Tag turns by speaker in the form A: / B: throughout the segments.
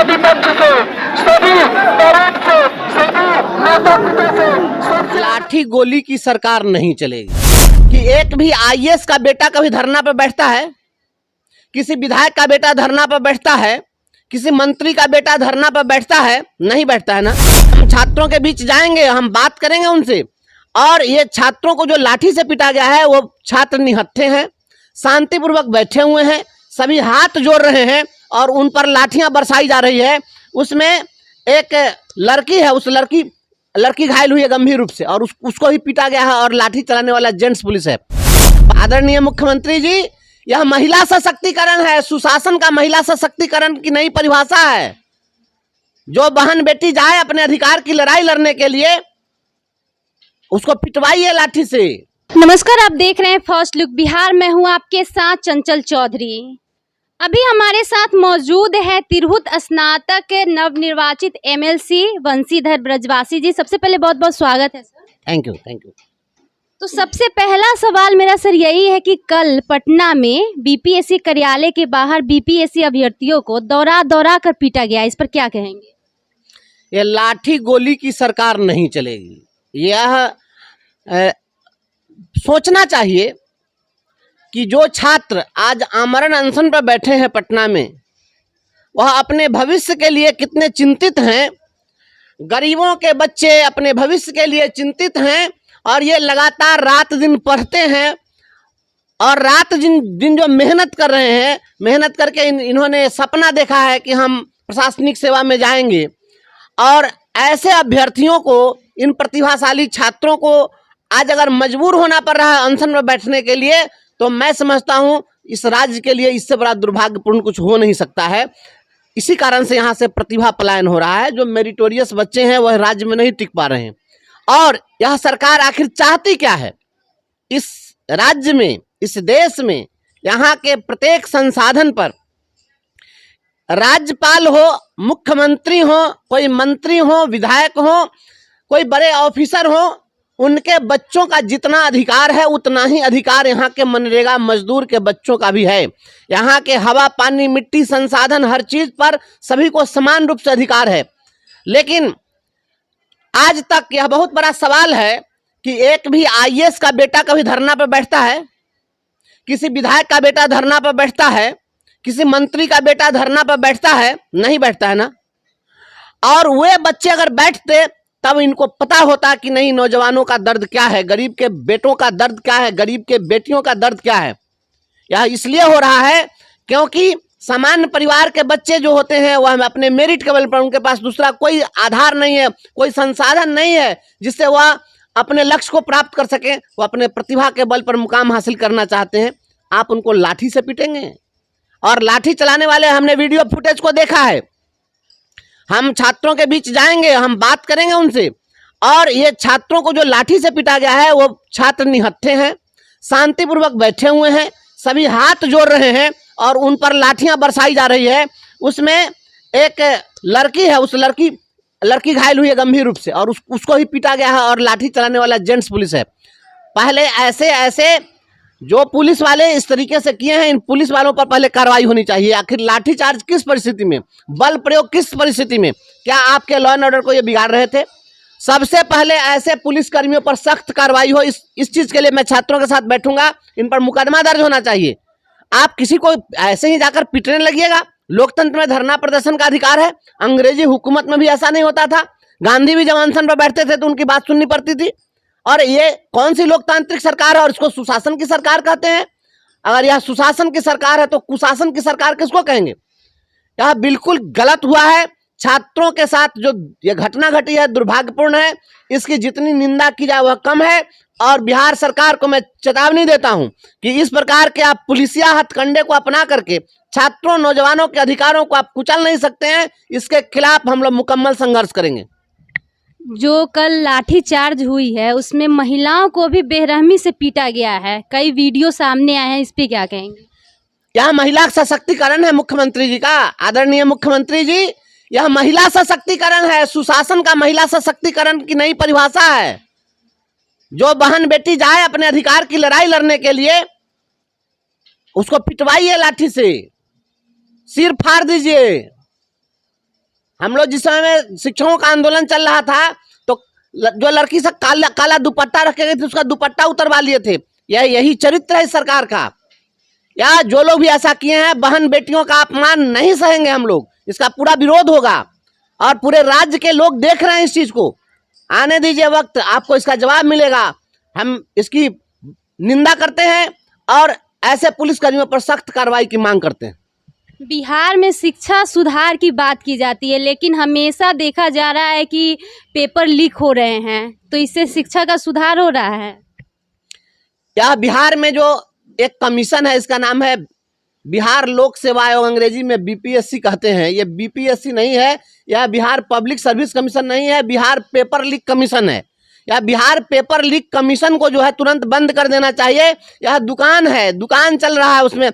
A: विरोधी पक्ष से, सभी तरफ से, सभी नेता पिता से
B: लाठी गोली की सरकार नहीं चलेगी। कि एक भी आईएएस का बेटा कभी धरना पर बैठता है, किसी विधायक का बेटा धरना पर बैठता है, किसी मंत्री का बेटा धरना पर बैठता है? नहीं बैठता है ना। हम छात्रों के बीच जाएंगे, हम बात करेंगे उनसे। और ये छात्रों को जो लाठी से पीटा गया है वो छात्र निहत्थे हैं, शांतिपूर्वक बैठे हुए हैं, सभी हाथ जोड़ रहे हैं और उन पर लाठियां बरसाई जा रही है। उसमें एक लड़की है, उस लड़की घायल हुई है गंभीर रूप से और उसको ही पीटा गया है और लाठी चलाने वाला जेंट्स पुलिस है। आदरणीय मुख्यमंत्री जी, यह महिला सशक्तिकरण है, सुशासन का महिला सशक्तिकरण की नई परिभाषा है। जो बहन बेटी जाए अपने अधिकार की लड़ाई लड़ने के लिए, उसको पिटवाइए लाठी से।
C: नमस्कार, आप देख रहे हैं फर्स्ट लुक बिहार। मैं हूं आपके साथ चंचल चौधरी। अभी हमारे साथ मौजूद है तिरहुत स्नातक नवनिर्वाचित एमएलसी वंशीधर ब्रजवासी जी। सबसे पहले बहुत बहुत स्वागत है सर।
B: Thank you.
C: तो सबसे पहला सवाल मेरा सर यही है कि कल पटना में बीपीएससी कार्यालय के बाहर बीपीएससी अभ्यर्थियों को दौरा कर पीटा गया, इस पर क्या कहेंगे?
B: ये लाठी गोली की सरकार नहीं चलेगी। यह सोचना चाहिए कि जो छात्र आज आमरण अनशन पर बैठे हैं पटना में, वह अपने भविष्य के लिए कितने चिंतित हैं। गरीबों के बच्चे अपने भविष्य के लिए चिंतित हैं और ये लगातार रात दिन पढ़ते हैं और रात दिन जो मेहनत कर रहे हैं, मेहनत करके इन्होंने सपना देखा है कि हम प्रशासनिक सेवा में जाएंगे। और ऐसे अभ्यर्थियों को, इन प्रतिभाशाली छात्रों को आज अगर मजबूर होना पड़ रहा है अनशन में बैठने के लिए, तो मैं समझता हूं इस राज्य के लिए इससे बड़ा दुर्भाग्यपूर्ण कुछ हो नहीं सकता है। इसी कारण से यहाँ से प्रतिभा पलायन हो रहा है। जो मेरिटोरियस बच्चे हैं वह राज्य में नहीं टिक पा रहे हैं। और यह सरकार आखिर चाहती क्या है? इस राज्य में, इस देश में, यहाँ के प्रत्येक संसाधन पर राज्यपाल हो, मुख्यमंत्री हो, कोई मंत्री हो, विधायक हो, कोई बड़े ऑफिसर हो, उनके बच्चों का जितना अधिकार है उतना ही अधिकार यहाँ के मनरेगा मजदूर के बच्चों का भी है। यहाँ के हवा, पानी, मिट्टी, संसाधन, हर चीज पर सभी को समान रूप से अधिकार है। लेकिन आज तक यह बहुत बड़ा सवाल है कि एक भी आईएएस का बेटा कभी धरना पर बैठता है, किसी विधायक का बेटा धरना पर बैठता है, किसी मंत्री का बेटा धरना पर बैठता है? नहीं बैठता है ना। और वे बच्चे अगर बैठते तब इनको पता होता कि नहीं, नौजवानों का दर्द क्या है, गरीब के बेटों का दर्द क्या है, गरीब के बेटियों का दर्द क्या है। यह इसलिए हो रहा है क्योंकि सामान्य परिवार के बच्चे जो होते हैं वह अपने मेरिट के बल पर, उनके पास दूसरा कोई आधार नहीं है, कोई संसाधन नहीं है जिससे वह अपने लक्ष्य को प्राप्त कर सके। वह अपने प्रतिभा के बल पर मुकाम हासिल करना चाहते हैं। आप उनको लाठी से पीटेंगे? और लाठी चलाने वाले, हमने वीडियो फुटेज को देखा है। हम छात्रों के बीच जाएंगे, हम बात करेंगे उनसे। और ये छात्रों को जो लाठी से पीटा गया है वो छात्र निहत्थे हैं, शांतिपूर्वक बैठे हुए हैं, सभी हाथ जोड़ रहे हैं और उन पर लाठियां बरसाई जा रही है। उसमें एक लड़की है, उस लड़की घायल हुई है गंभीर रूप से और उसको ही पीटा गया है और लाठी चलाने वाला जेंट्स पुलिस है। पहले ऐसे जो पुलिस वाले इस तरीके से किए हैं, इन पुलिस वालों पर पहले कार्रवाई होनी चाहिए। आखिर लाठीचार्ज किस परिस्थिति में, बल प्रयोग किस परिस्थिति में? क्या आपके लॉ एंड ऑर्डर को ये बिगाड़ रहे थे? सबसे पहले ऐसे पुलिस कर्मियों पर सख्त कार्रवाई हो। इस चीज के लिए मैं छात्रों के साथ बैठूंगा। इन पर मुकदमा दर्ज होना चाहिए। आप किसी को ऐसे ही जाकर पीटने लगिएगा? लोकतंत्र में धरना प्रदर्शन का अधिकार है। अंग्रेजी हुकूमत में भी ऐसा नहीं होता था। गांधी भी जब अनशन पर बैठते थे तो उनकी बात सुननी पड़ती थी। और ये कौन सी लोकतांत्रिक सरकार है और इसको सुशासन की सरकार कहते हैं? अगर यह सुशासन की सरकार है तो कुशासन की सरकार किसको कहेंगे? यह बिल्कुल गलत हुआ है। छात्रों के साथ जो ये घटना घटी है दुर्भाग्यपूर्ण है। इसकी जितनी निंदा की जाए वह कम है। और बिहार सरकार को मैं चेतावनी देता हूं कि इस प्रकार के आप पुलिसिया हथकंडे को अपना करके छात्रों, नौजवानों के अधिकारों को आप कुचल नहीं सकते हैं। इसके खिलाफ हम लोग मुकम्मल संघर्ष करेंगे।
C: जो कल लाठीचार्ज हुई है उसमें महिलाओं को भी बेरहमी से पीटा गया है, कई वीडियो सामने आए हैं, इस पे क्या कहेंगे?
B: यह महिला सशक्तिकरण है मुख्यमंत्री जी का। आदरणीय मुख्यमंत्री जी, यह महिला सशक्तिकरण है, सुशासन का महिला सशक्तिकरण की नई परिभाषा है। जो बहन बेटी जाए अपने अधिकार की लड़ाई लड़ने के लिए, उसको पिटवाइए लाठी से, सिर फाड़ दीजिए। हम लोग जिस समय में शिक्षकों का आंदोलन चल रहा था तो जो लड़की से काला काला दुपट्टा रखे गए थे उसका दुपट्टा उतरवा लिए थे। यही चरित्र है सरकार का। या जो लोग भी ऐसा किए हैं, बहन बेटियों का अपमान नहीं सहेंगे हम लोग, इसका पूरा विरोध होगा और पूरे राज्य के लोग देख रहे हैं इस चीज को। आने दीजिए वक्त, आपको इसका जवाब मिलेगा। हम इसकी निंदा करते हैं और ऐसे पुलिसकर्मियों पर सख्त कार्रवाई की मांग करते हैं।
C: बिहार में शिक्षा सुधार की बात की जाती है, लेकिन हमेशा देखा जा रहा है कि पेपर लीक हो रहे हैं, तो इससे शिक्षा का सुधार हो रहा है?
B: यह बिहार में जो एक कमीशन है, इसका नाम है बिहार लोक सेवा आयोग, अंग्रेजी में बीपीएससी कहते हैं। ये बीपीएससी नहीं है, यह बिहार पब्लिक सर्विस कमीशन नहीं है, बिहार पेपर लीक कमीशन है। यह बिहार पेपर लीक कमीशन को जो है तुरंत बंद कर देना चाहिए। यह दुकान है, दुकान चल रहा है उसमें।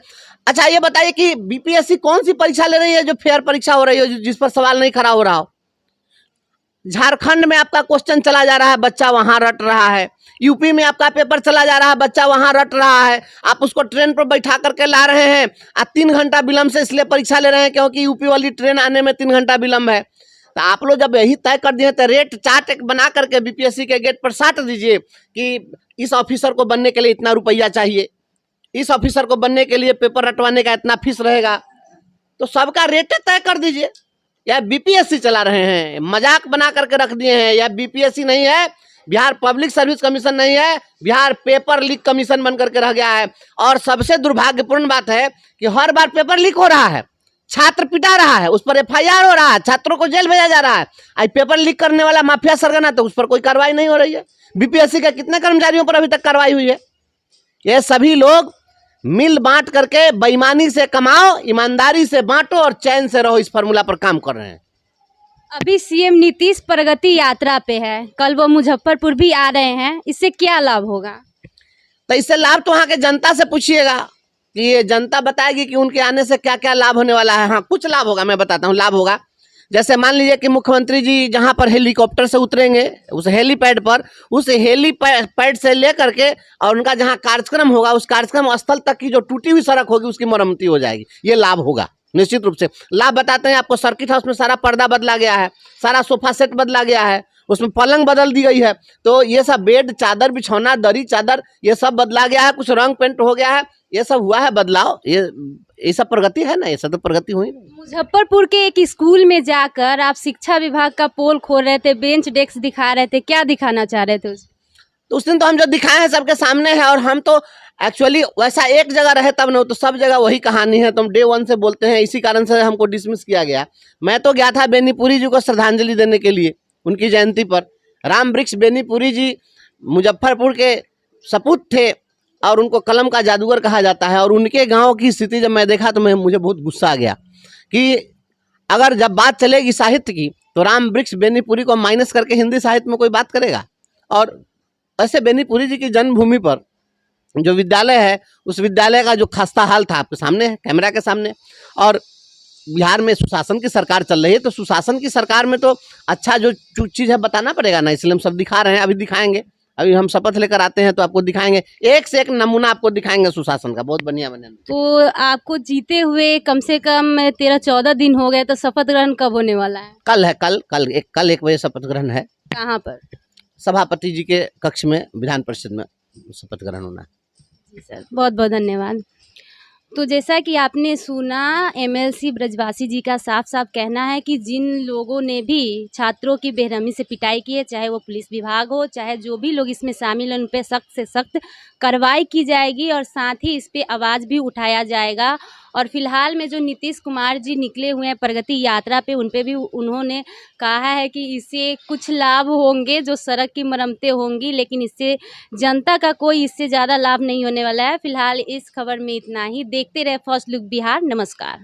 B: अच्छा ये बताइए कि बीपीएससी कौन सी परीक्षा ले रही है जो फेयर परीक्षा हो रही है, जिस पर सवाल नहीं खड़ा हो रहा हो? झारखंड में आपका क्वेश्चन चला जा रहा है, बच्चा वहां रट रहा है। यूपी में आपका पेपर चला जा रहा है, बच्चा वहां रट रहा है। आप उसको ट्रेन पर बैठा करके ला रहे हैं, 3 घंटा विलंब से इसलिए परीक्षा ले रहे हैं क्योंकि यूपी वाली ट्रेन आने में 3 घंटा विलंब है। तो आप लोग जब यही तय कर दिए तो रेट चार्ट एक बना करके बीपीएससी के गेट पर साट दीजिए कि इस ऑफिसर को बनने के लिए इतना रुपया चाहिए, इस ऑफिसर को बनने के लिए पेपर रटवाने का इतना फीस रहेगा, तो सबका रेट तय कर दीजिए। या बीपीएससी चला रहे हैं, मजाक बना करके रख दिए हैं। या बीपीएससी नहीं है, बिहार पब्लिक सर्विस कमीशन नहीं है, बिहार पेपर लीक कमीशन बन करके रह गया है। और सबसे दुर्भाग्यपूर्ण बात है कि हर बार पेपर लीक हो रहा है, छात्र पिटा रहा है, उस पर एफआईआर हो रहा है, छात्रों को जेल भेजा जा रहा है। आज पेपर लीक करने वाला माफिया सरगना, तो उस पर कोई कार्रवाई नहीं हो रही है। बीपीएससी के कितने कर्मचारियों पर अभी तक कार्रवाई हुई है? ये सभी लोग मिल बांट करके बेईमानी से कमाओ, ईमानदारी से बांटो और चैन से रहो, इस फॉर्मूला पर काम कर रहे हैं।
C: अभी सीएम नीतीश प्रगति यात्रा पे है, कल वो मुजफ्फरपुर भी आ रहे हैं, इससे क्या लाभ होगा?
B: तो इससे लाभ तो वहाँ के जनता से पूछिएगा कि ये जनता बताएगी कि उनके आने से क्या क्या लाभ होने वाला है। हाँ, कुछ लाभ होगा, मैं बताता हूँ लाभ होगा। जैसे मान लीजिए कि मुख्यमंत्री जी जहाँ पर हेलीकॉप्टर से उतरेंगे, उस हेलीपैड पर, उस हेलीपैड से लेकर के और उनका जहाँ कार्यक्रम होगा, उस कार्यक्रम स्थल तक की जो टूटी हुई सड़क होगी उसकी मरम्मती हो जाएगी। ये लाभ होगा निश्चित रूप से। लाभ बताते हैं आपको। सर्किट हाउस में सारा पर्दा बदला गया है, सारा सोफा सेट बदला गया है, उसमें पलंग बदल दी गई है। तो ये सब बेड, चादर, बिछौना, दरी, चादर, ये सब बदला गया है। कुछ रंग पेंट हो गया है, ये सब हुआ है बदलाव। ये सब प्रगति है ना, ये सब तो प्रगति हुई।
C: मुजफ्फरपुर के एक स्कूल में जाकर आप शिक्षा विभाग का पोल खोल रहे थे, बेंच डेस्क दिखा रहे थे, क्या दिखाना चाह रहे थे?
B: तो उस दिन तो हम जो दिखाए हैं सबके सामने है। और हम तो एक्चुअली वैसा एक जगह रहे तब न, तो सब जगह वही कहानी है। तो हम डे 1 से बोलते हैं, इसी कारण से हमको डिसमिस किया गया। मैं तो गया था बेनीपुरी जी को श्रद्धांजलि देने के लिए, उनकी जयंती पर। राम वृक्ष बेनीपुरी जी मुजफ्फरपुर के सपूत थे और उनको कलम का जादूगर कहा जाता है। और उनके गांव की स्थिति जब मैं देखा तो मुझे बहुत गुस्सा आ गया कि अगर जब बात चलेगी साहित्य की तो राम वृक्ष बेनीपुरी को माइनस करके हिंदी साहित्य में कोई बात करेगा? और ऐसे बेनीपुरी जी की जन्मभूमि पर जो विद्यालय है, उस विद्यालय का जो खस्ता हाल था आपके सामने है, कैमरा के सामने। और बिहार में सुशासन की सरकार चल रही है, तो सुशासन की सरकार में तो अच्छा जो चीज़ है बताना पड़ेगा ना, इसलिए हम सब दिखा रहे हैं। अभी दिखाएंगे, अभी हम शपथ लेकर आते हैं तो आपको दिखाएंगे, एक से एक नमूना आपको दिखाएंगे सुशासन का, बहुत बढ़िया बने।
C: तो आपको जीते हुए कम से कम 13-14 दिन हो गए, तो शपथ ग्रहण कब होने वाला है?
B: कल है, कल 1 बजे शपथ ग्रहण है।
C: कहाँ पर?
B: सभापति जी के कक्ष में, विधान परिषद में शपथ ग्रहण होना है।
C: जी सर, बहुत बहुत धन्यवाद। तो जैसा कि आपने सुना, एमएलसी ब्रजवासी जी का साफ साफ कहना है कि जिन लोगों ने भी छात्रों की बेरहमी से पिटाई की है, चाहे वो पुलिस विभाग हो, चाहे जो भी लोग इसमें शामिल हैं, उन पर सख्त से सख्त कार्रवाई की जाएगी और साथ ही इस पे आवाज़ भी उठाया जाएगा। और फिलहाल में जो नीतीश कुमार जी निकले हुए हैं प्रगति यात्रा पे, उन पे भी उन्होंने कहा है कि इससे कुछ लाभ होंगे, जो सड़क की मरम्मतें होंगी, लेकिन इससे जनता का कोई इससे ज़्यादा लाभ नहीं होने वाला है। फिलहाल इस खबर में इतना ही। देखते रहे फर्स्ट लुक बिहार। नमस्कार।